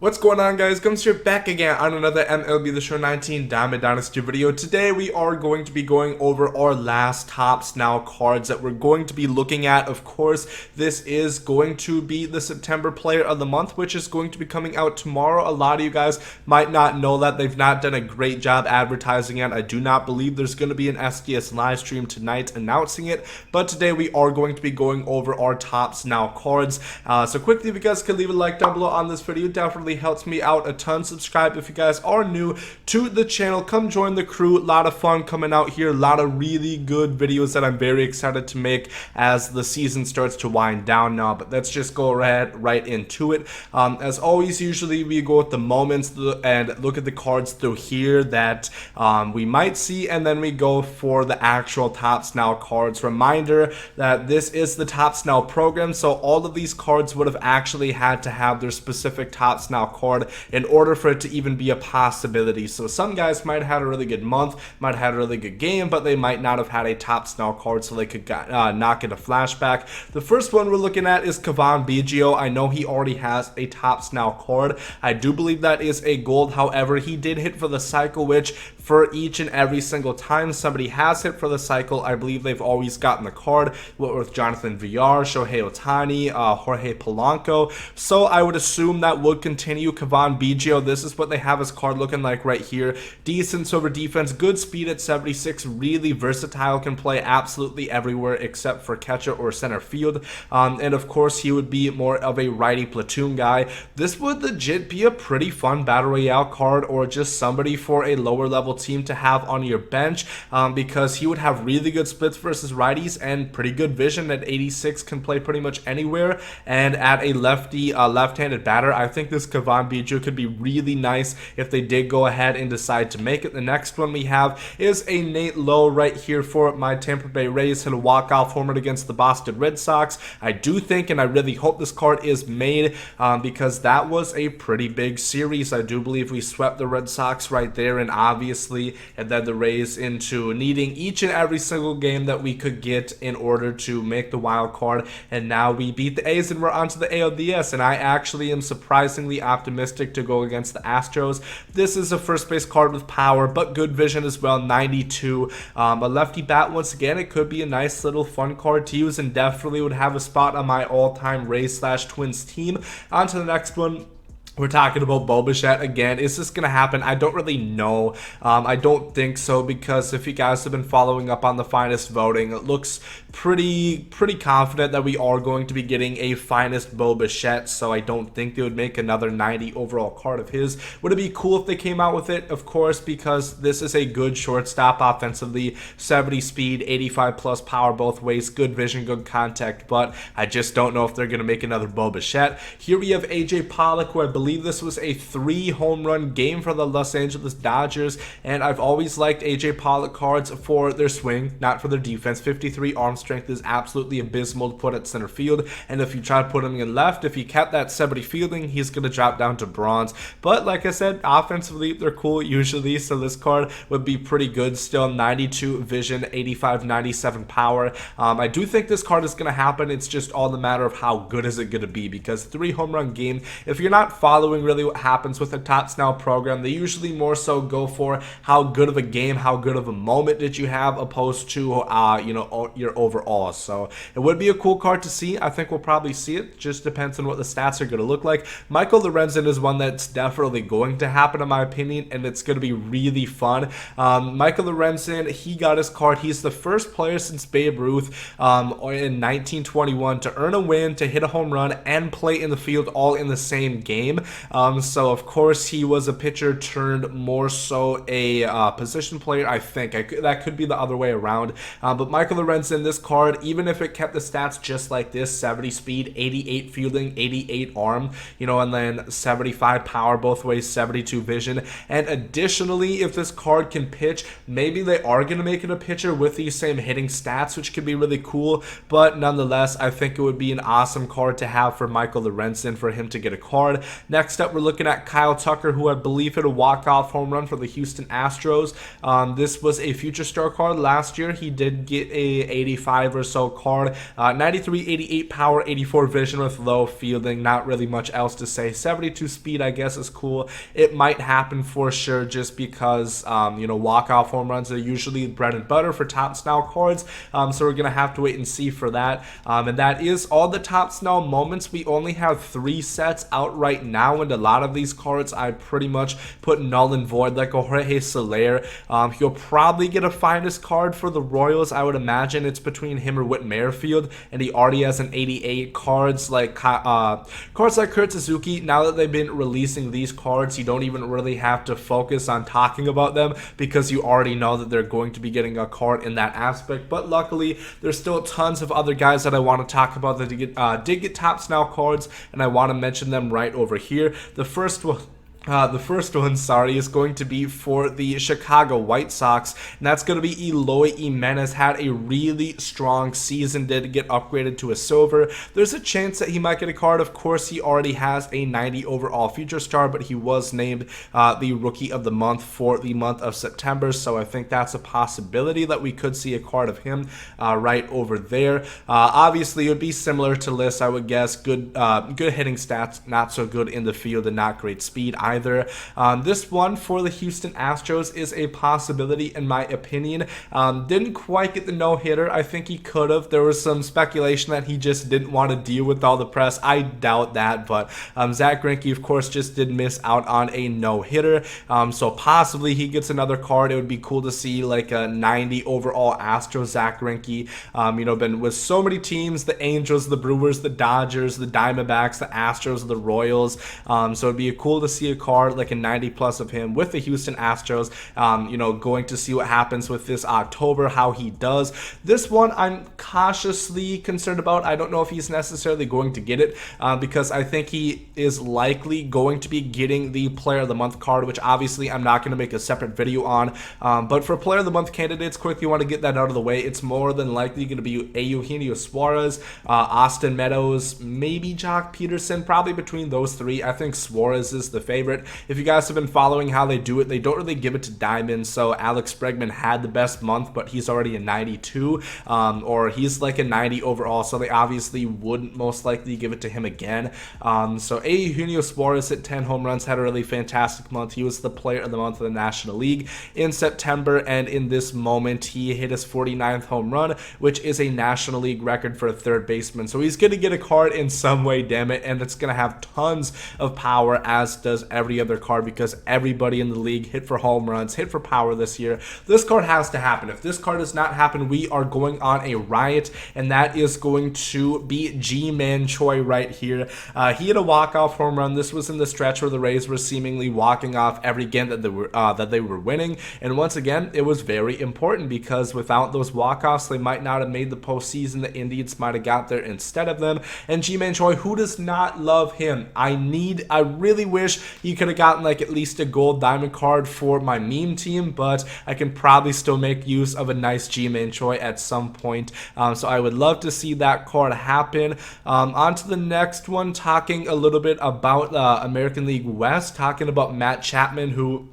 What's going on, guys? Gomes here back again on another MLB The Show 19 Diamond Dynasty video. Today we are going to be going over our last Tops Now cards that we're going to be looking at. Of course, this is going to be the September Player of the Month, which is going to be coming out tomorrow. A lot of you guys might not know that. They've not done a great job advertising it. I do not believe there's going to be an SDS live stream tonight announcing it, but today we are going to be going over our Tops Now cards. So quickly, if you guys could leave a like down below on this video, definitely helps me out a ton. Subscribe if you guys are new to the channel. Come join the crew. A lot of fun coming out here. A lot of really good videos that I'm very excited to make as the season starts to wind down now. But let's just go right into it. As always, usually we go with the moments and look at the cards through here that we might see, and then we go for the actual Tops Now cards. Reminder that this is the Tops Now program, so all of these cards would have actually had to have their specific Tops Now card in order for it to even be a possibility. So some guys might have had a really good month, might have had a really good game, but they might not have had a Tops Now card, so they could knock it a flashback. The first one we're looking at is Kevon Biggio. I know he already has a Tops Now card. I do believe that is a gold. However, he did hit for the cycle, which for each and every single time somebody has hit for the cycle, I believe they've always gotten the card. With Jonathan VR, Shohei Ohtani, Jorge Polanco. So I would assume that would continue. Kevon Biggio, this is what they have his card looking like right here. Decent over defense, good speed at 76, really versatile, can play absolutely everywhere except for catcher or center field. And of course, he would be more of a righty platoon guy. This would legit be a pretty fun Battle Royale card, or just somebody for a lower level team to have on your bench, because he would have really good splits versus righties and pretty good vision at 86, can play pretty much anywhere. And at a left-handed batter, I think this Kevon Biggio could be really nice if they did go ahead and decide to make it. The next one we have is a Nate Lowe right here for my Tampa Bay Rays. Hit a walk-off homer against the Boston Red Sox. I do think, and I really hope this card is made, because that was a pretty big series. I do believe we swept the Red Sox right there, and obviously it led the Rays into needing each and every single game that we could get in order to make the wild card. And now we beat the A's and we're on to the ALDS, and I actually am surprisingly optimistic to go against the Astros. This is a first base card with power, but good vision as well, 92. A lefty bat, once again, it could be a nice little fun card to use, and definitely would have a spot on my all-time Rays/Twins team. On to the next one. We're talking about Bichette again. Is this going to happen? I don't really know. I don't think so, because if you guys have been following up on the finest voting, it looks pretty confident that we are going to be getting a finest Bichette, so I don't think they would make another 90 overall card of his. Would it be cool if they came out with it? Of course, because this is a good shortstop offensively, 70 speed, 85 plus power both ways, good vision, good contact, but I just don't know if they're going to make another Bichette. Here we have Pollock, who I believe this was a 3 home run game for the Los Angeles Dodgers, and I've always liked Pollock cards for their swing, not for their defense. 53 arm strength is absolutely abysmal to put at center field, and if you try to put him in left, if he kept that 70 fielding, he's going to drop down to bronze. But like I said, offensively they're cool usually, so this card would be pretty good still. 92 vision, 85 97 power. I do think this card is going to happen. It's just all the matter of how good is it going to be, because 3 home run game, if you're not following really what happens with the Tops Now program, they usually more so go for how good of a game, how good of a moment did you have, opposed to your overall. So it would be a cool card to see. I think we'll probably see it. Just depends on what the stats are going to look like. Michael Lorenzen is one that's definitely going to happen in my opinion, and it's going to be really fun. Michael Lorenzen, he got his card. He's the first player since Babe Ruth in 1921 to earn a win, to hit a home run, and play in the field all in the same game. So of course he was a pitcher turned more so a position player. I think that could be the other way around. But Michael Lorenzen, this card, even if it kept the stats just like this, 70 speed, 88 fielding, 88 arm, and then 75 power both ways, 72 vision. And additionally, if this card can pitch, maybe they are going to make it a pitcher with these same hitting stats, which could be really cool. But nonetheless, I think it would be an awesome card to have for Michael Lorenzen, for him to get a card. Next up, we're looking at Kyle Tucker, who I believe hit a walk-off home run for the Houston Astros. This was a Future Star card last year. He did get a 85 or so card. 93, 88 power, 84 vision with low fielding. Not really much else to say. 72 speed, I guess, is cool. It might happen for sure just because, walk-off home runs are usually bread and butter for Topps Now cards. So we're going to have to wait and see for that. And that is all the Topps Now moments. We only have 3 sets out right now, and a lot of these cards I pretty much put null and void, like a Jorge Soler. He'll probably get a finest card for the Royals. I would imagine it's between him or Whit Merrifield, and he already has an 88. Cards like Kurt Suzuki, now that they've been releasing these cards, you don't even really have to focus on talking about them because you already know that they're going to be getting a card in that aspect. But luckily, there's still tons of other guys that I want to talk about that did get Topps Now cards, and I want to mention them right over here. The first one, is going to be for the Chicago White Sox, and that's going to be Eloy Jimenez. Had a really strong season, did get upgraded to a silver. There's a chance that he might get a card. Of course, he already has a 90 overall Future Star, but he was named the Rookie of the Month for the month of September, so I think that's a possibility that we could see a card of him right over there. Obviously, it would be similar to Liss, I would guess. Good hitting stats, not so good in the field, and not great speed either. This one for the Houston Astros is a possibility in my opinion. Didn't quite get the no-hitter. I think he could have. There was some speculation that he just didn't want to deal with all the press. I doubt that, but Zach Greinke, of course, just did miss out on a no-hitter. So possibly he gets another card. It would be cool to see like a 90 overall Astros Zach Greinke. Been with so many teams, the Angels, the Brewers, the Dodgers, the Diamondbacks, the Astros, the Royals. So it'd be cool to see a card like a 90 plus of him with the Houston Astros. Going to see what happens with this October, how he does. This one I'm cautiously concerned about. I don't know if he's necessarily going to get it because I think he is likely going to be getting the Player of the Month card, which obviously I'm not going to make a separate video on. But for Player of the Month candidates, quickly want to get that out of the way. It's more than likely going to be Eugenio Suarez, Austin Meadows, maybe Jock Peterson, probably between those 3. I think Suarez is the favorite. If you guys have been following how they do it, they don't really give it to Diamond. So Alex Bregman had the best month, but he's already a 92, or he's like a 90 overall. So they obviously wouldn't most likely give it to him again. So Eugenio Suarez hit 10 home runs, had a really fantastic month. He was the Player of the Month of the National League in September, and in this moment, he hit his 49th home run, which is a National League record for a third baseman. So he's going to get a card in some way, damn it, and it's going to have tons of power, as does every other card, because everybody in the league hit for home runs, hit for power this year. This card has to happen. If this card does not happen, we are going on a riot, and that is going to be Ji-Man Choi right here. He had a walk-off home run. This was in the stretch where the Rays were seemingly walking off every game that they were winning, and once again, it was very important because without those walk-offs, they might not have made the postseason. The Indians might have got there instead of them. And Ji-Man Choi, who does not love him? I really wish he could have gotten like at least a gold diamond card for my meme team, but I can probably still make use of a nice Ji-Man Choi at some point. So I would love to see that card happen. On to the next one, talking a little bit about American League West, talking about Matt Chapman, who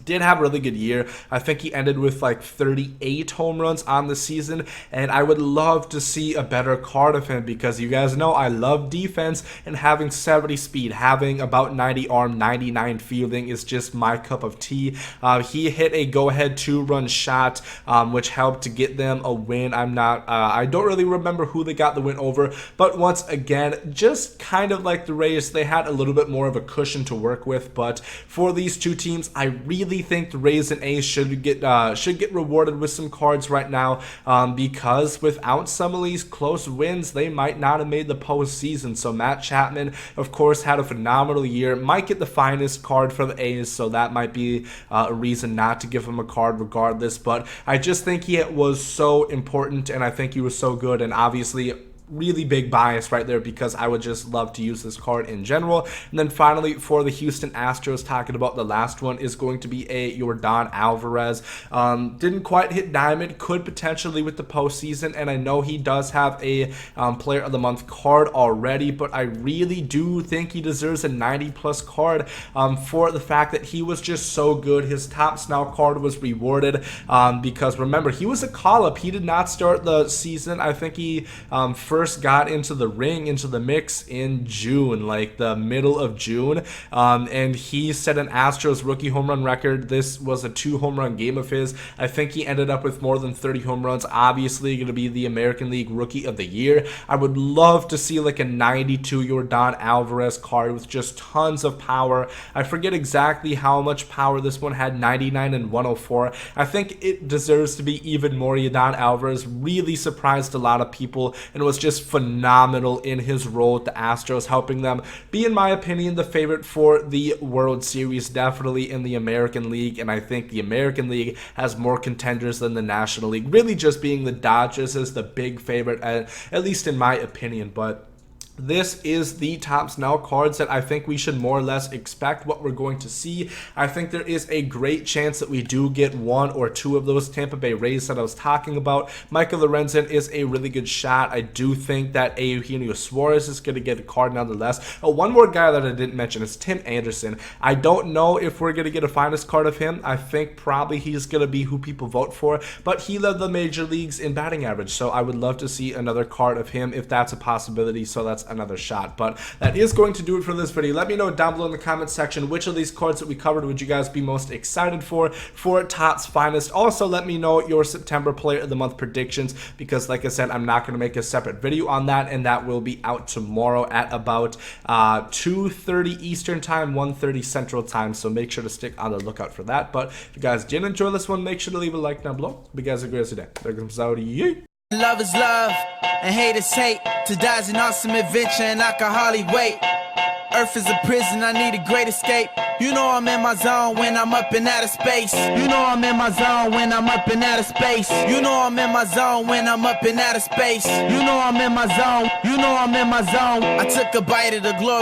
did have a really good year. I think he ended with like 38 home runs on the season, and I would love to see a better card of him because you guys know I love defense, and having 70 speed, having about 90 arm, 99 fielding is just my cup of tea. He hit a go-ahead 2-run shot, which helped to get them a win. I don't really remember who they got the win over, but once again, just kind of like the Rays, they had a little bit more of a cushion to work with. But for these two teams, I really think the Rays and A's should get rewarded with some cards right now, because without some of these close wins, they might not have made the postseason. So Matt Chapman, of course, had a phenomenal year. Might get the finest card for the A's, so that might be a reason not to give him a card regardless. But I just think he was so important, and I think he was so good, and obviously really big bias right there because I would just love to use this card in general. And then finally for the Houston Astros, talking about the last one, is going to be a Yordan Alvarez. Didn't quite hit diamond, could potentially with the postseason, and I know he does have a player of the month card already, but I really do think he deserves a 90 plus card for the fact that he was just so good. His Topps Now card was rewarded because remember, he was a call-up. He did not start the season. I think he first got into the ring, into the mix in June, like the middle of June, and he set an Astros rookie home run record. This was a 2 home run game of his. I think he ended up with more than 30 home runs. Obviously going to be the American League Rookie of the Year. I would love to see like a 92 Yordan Alvarez card with just tons of power. I forget exactly how much power this one had, 99 and 104. I think it deserves to be even more. Yordan Alvarez really surprised a lot of people and was just phenomenal in his role with the Astros, helping them be, in my opinion, the favorite for the World Series, definitely in the American League. And I think the American League has more contenders than the National League, really just being the Dodgers as the big favorite, at least in my opinion. But this is the Topps Now cards that I think we should more or less expect what we're going to see. I think there is a great chance that we do get 1 or 2 of those Tampa Bay Rays that I was talking about. Michael Lorenzen is a really good shot. I do think that Eugenio Suarez is going to get a card nonetheless. One more guy that I didn't mention is Tim Anderson. I don't know if we're going to get a finest card of him. I think probably he's going to be who people vote for, but he led the major leagues in batting average, so I would love to see another card of him if that's a possibility. So that's another shot. But that is going to do it for this video. Let me know down below in the comment section which of these cards that we covered would you guys be most excited for Topps Finest. Also, let me know your September Player of the Month predictions, because like I said, I'm not going to make a separate video on that, and that will be out tomorrow at about 2:30 Eastern Time, 1:30 Central Time, so make sure to stick on the lookout for that. But if you guys did enjoy this one, make sure to leave a like down below. Hope you guys have a great day. There comes out. Yay! Love is love, and hate is hate. To die's an awesome adventure, and I can hardly wait. Earth is a prison, I need a great escape. You know I'm in my zone when I'm up in outer space. You know I'm in my zone when I'm up in outer space. You know I'm in my zone when I'm up in outer space. You know I'm in my zone. You know I'm in my zone. I took a bite of the glory.